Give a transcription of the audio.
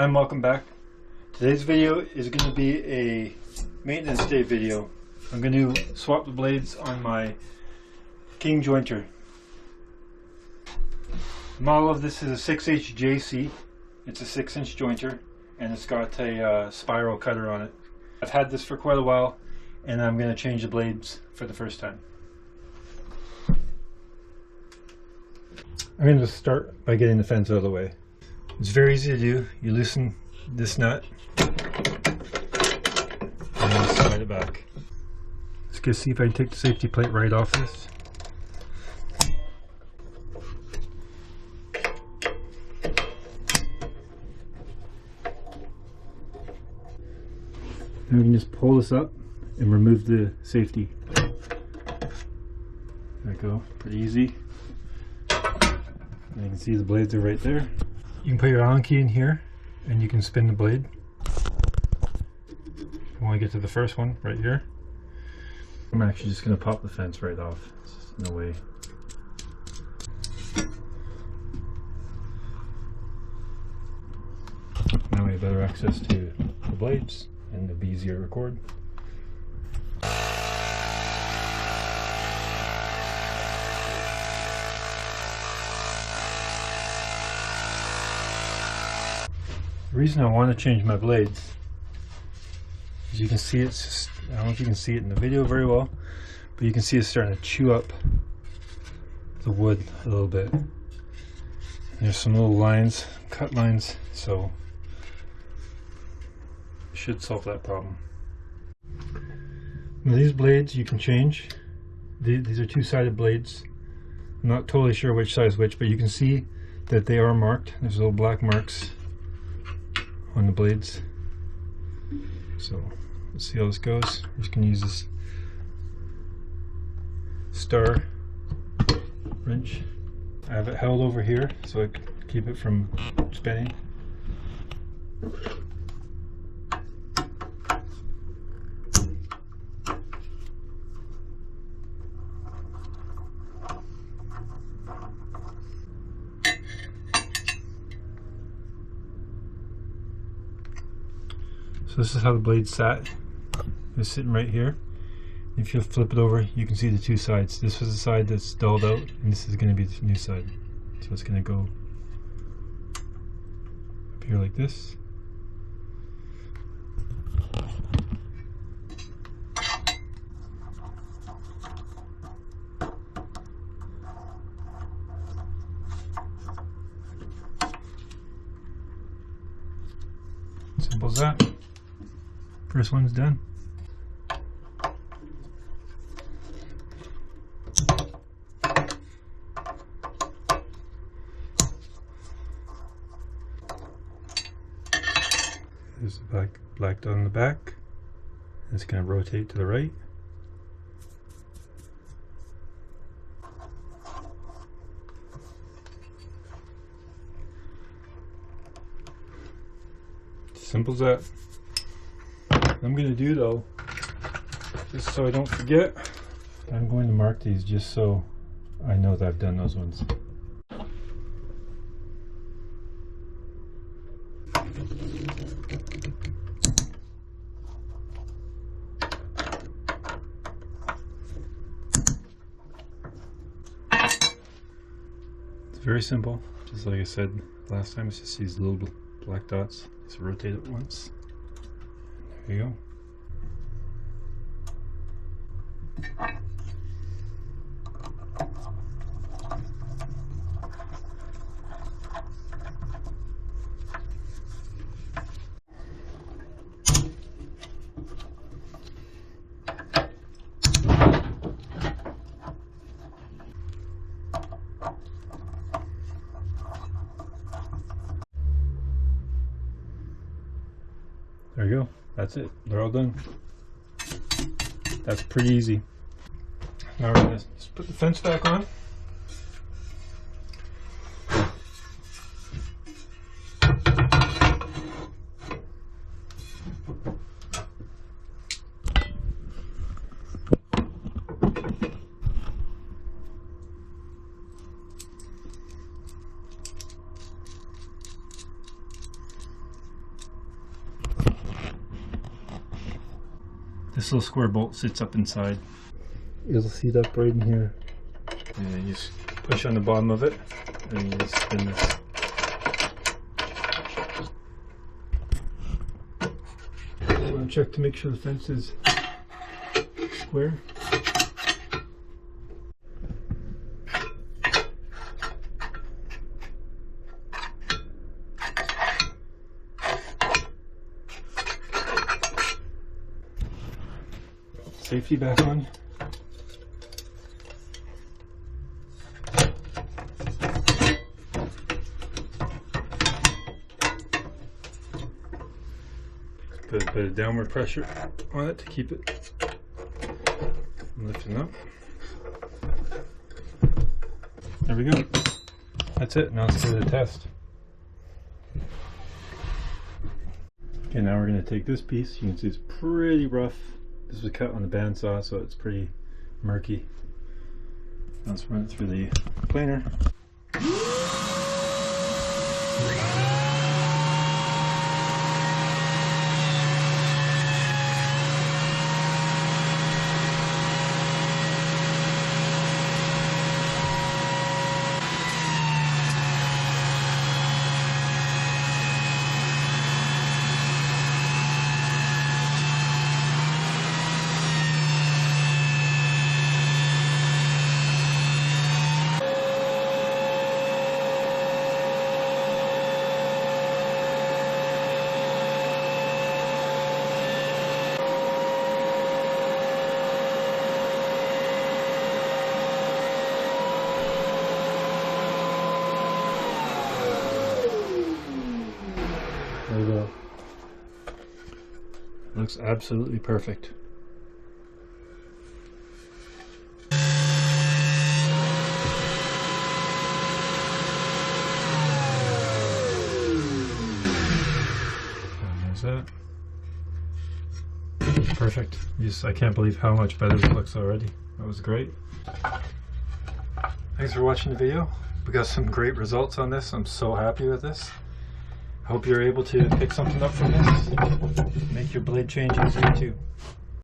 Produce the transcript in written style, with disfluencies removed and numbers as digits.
Hi and welcome back. Today's video is going to be a maintenance day video. I'm going to swap the blades on my king jointer. The model of this is a 6HJC. It's a 6-inch jointer and it's got a spiral cutter on it. I've had this for quite a while and I'm going to change the blades for the first time. I'm going to start by getting the fence out of the way. It's very easy to do. You loosen this nut and then slide it back. Let's go see if I can take the safety plate right off this. And we can just pull this up and remove the safety. There we go, pretty easy. And you can see the blades are right there. You can put your Allen key in here and you can spin the blade. You want to get to the first one right here. I'm actually just going to pop the fence right off. There's no way. Now we have better access to the blades and it'll be easier to record. The reason I want to change my blades is you can see it's, I don't know if you can see it in the video very well, but you can see it's starting to chew up the wood a little bit. There's some little lines, cut lines, so it should solve that problem. Now these blades you can change. These are two-sided blades. I'm not totally sure which side is which, but you can see that they are marked. There's little black marks on the blades. So let's see how this goes. I'm just going to use this star wrench. I have it held over here so I can keep it from spinning. So this is how the blade sat. It's sitting right here. If you flip it over, you can see the two sides. This was the side that's dulled out, and this is going to be the new side. So it's going to go up here like this. Simple as that. First one's done. There's the black dot on the back. It's going to rotate to the right. Simple as that. What I'm going to do though, just so I don't forget, I'm going to mark these just so I know that I've done those ones. It's very simple, just like I said last time. It's just these little black dots. Just rotate it once. There you go. There you go. That's it. They're all done. That's pretty easy. Now we're going to just put the fence back on. This little square bolt sits up inside. You'll seat up right in here. And you just push on the bottom of it, and you just spin this. I want to check to make sure the fence is square. Safety back on. Put a bit of downward pressure on it to keep it from lifting up. There we go. That's it. Now let's do the test. Okay, now we're going to take this piece. You can see it's pretty rough. This was cut on the bandsaw, so it's pretty murky. Let's run it through the planer. There we go. Looks absolutely perfect. And there's that. Perfect. I can't believe how much better it looks already. That was great. Thanks for watching the video. We got some great results on this. I'm so happy with this. Hope you're able to pick something up from this. Make your blade change easier too.